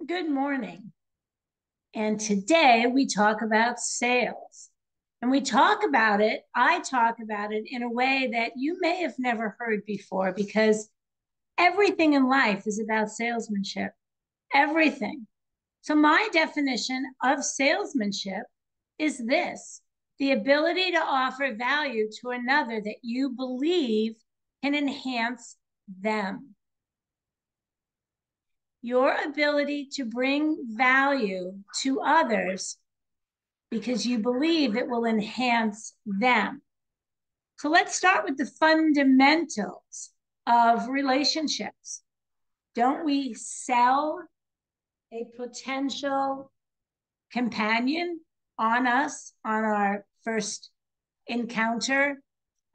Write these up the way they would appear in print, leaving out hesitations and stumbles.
Good morning. And today we talk about sales. And I talk about it in a way that you may have never heard before because everything in life is about salesmanship. Everything. So, my definition of salesmanship is this: the ability to offer value to another that you believe can enhance them. Your ability to bring value to others because you believe it will enhance them. So let's start with the fundamentals of relationships. Don't we sell a potential companion on us on our first encounter,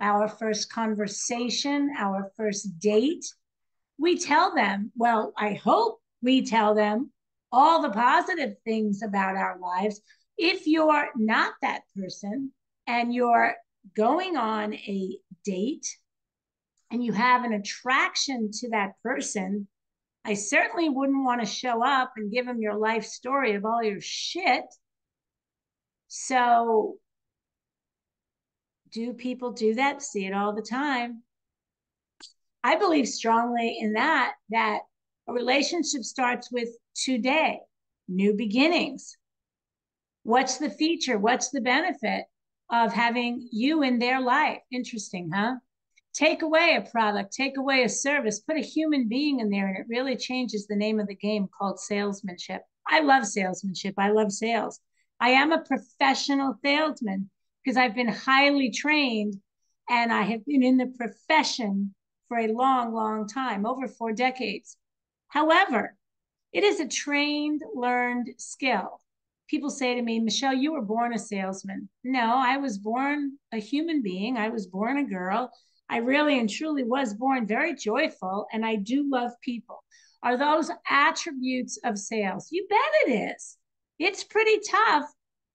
our first conversation, our first date? We tell them, well, I hope we tell them all the positive things about our lives. If you're not that person and you're going on a date and you have an attraction to that person, I certainly wouldn't want to show up and give them your life story of all your shit. So, do people do that? See it all the time. I believe strongly in that a relationship starts with today, new beginnings. What's the feature? What's the benefit of having you in their life? Interesting, huh? Take away a product, take away a service, put a human being in there, and it really changes the name of the game called salesmanship. I love salesmanship. I love sales. I am a professional salesman because I've been highly trained and I have been in the profession for a long, long time, over 4 decades. However, it is a trained, learned skill. People say to me, Michelle, you were born a salesman. No, I was born a human being. I was born a girl. I really and truly was born very joyful, and I do love people. Are those attributes of sales? You bet it is. It's pretty tough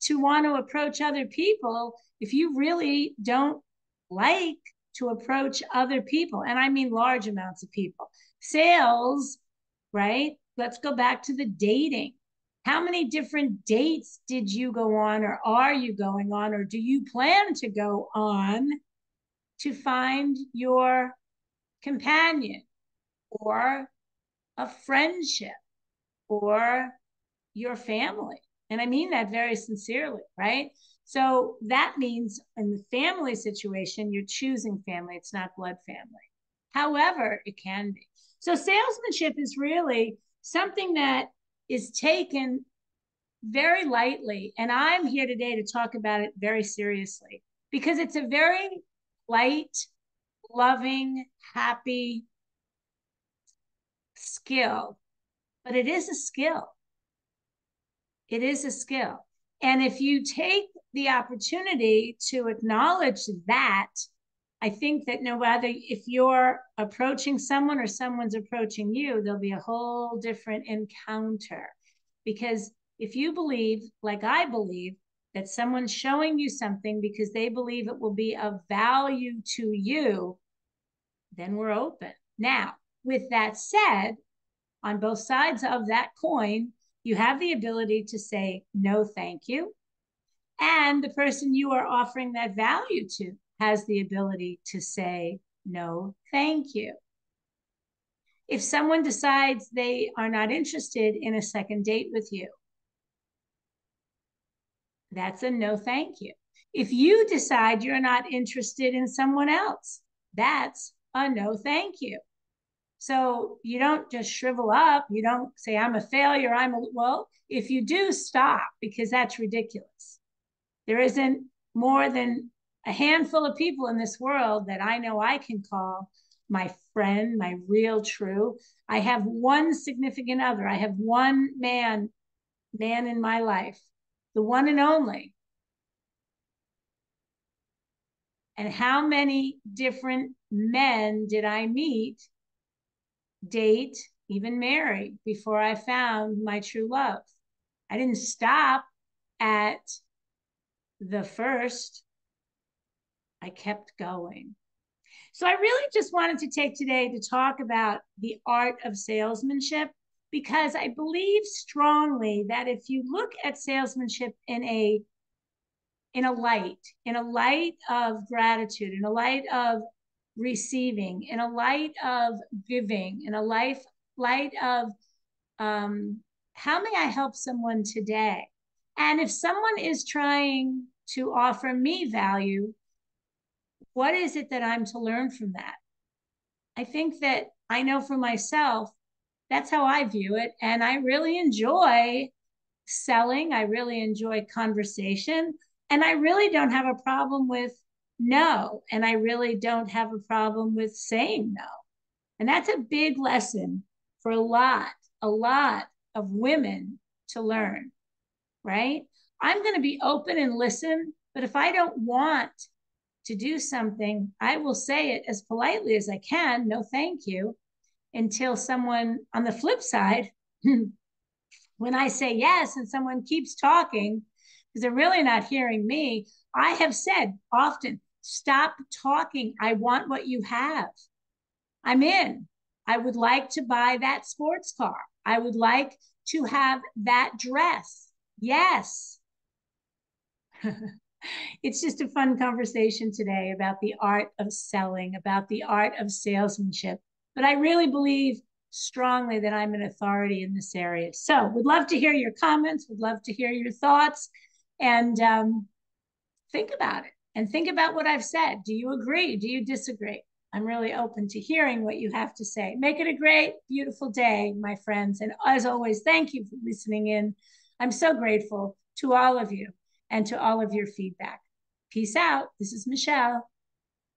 to want to approach other people if you really don't like to approach other people. And I mean large amounts of people. Sales, right? Let's go back to the dating. How many different dates did you go on, or are you going on, or do you plan to go on to find your companion or a friendship or your family? And I mean that very sincerely, right? So that means in the family situation, you're choosing family. It's not blood family. However, it can be. So salesmanship is really something that is taken very lightly. And I'm here today to talk about it very seriously because it's a very light, loving, happy skill, but it is a skill. It is a skill. And if you take the opportunity to acknowledge that, I think that no matter if you're approaching someone or someone's approaching you, there'll be a whole different encounter. Because if you believe, like I believe, that someone's showing you something because they believe it will be of value to you, then we're open. Now, with that said, on both sides of that coin, you have the ability to say no, thank you. And the person you are offering that value to has the ability to say no, thank you. If someone decides they are not interested in a second date with you, that's a no, thank you. If you decide you're not interested in someone else, that's a no, thank you. So you don't just shrivel up. You don't say, I'm a failure. Well, if you do, stop, because that's ridiculous. There isn't more than a handful of people in this world that I know I can call my friend, my real true. I have one significant other. I have one man in my life, the one and only. And how many different men did I meet, date, even marry before I found my true love? I didn't stop at the first. I kept going. So I really just wanted to take today to talk about the art of salesmanship, because I believe strongly that if you look at salesmanship in a light of gratitude, in a light of receiving, in a light of giving, in a light of how may I help someone today? And if someone is trying to offer me value, what is it that I'm to learn from that? I think that I know for myself, that's how I view it. And I really enjoy selling. I really enjoy conversation. And I really don't have a problem with no. And I really don't have a problem with saying no. And that's a big lesson for a lot of women to learn, right? I'm going to be open and listen, but if I don't want to do something, I will say it as politely as I can, no thank you, until someone on the flip side, when I say yes and someone keeps talking because they're really not hearing me, I have said often, stop talking. I want what you have. I'm in. I would like to buy that sports car. I would like to have that dress. Yes. It's just a fun conversation today about the art of selling, about the art of salesmanship. But I really believe strongly that I'm an authority in this area. So would love to hear your comments, would love to hear your thoughts, and think about it. And think about what I've said. Do you agree? Do you disagree? I'm really open to hearing what you have to say. Make it a great, beautiful day, my friends. And as always, thank you for listening in. I'm so grateful to all of you and to all of your feedback. Peace out. This is Michele.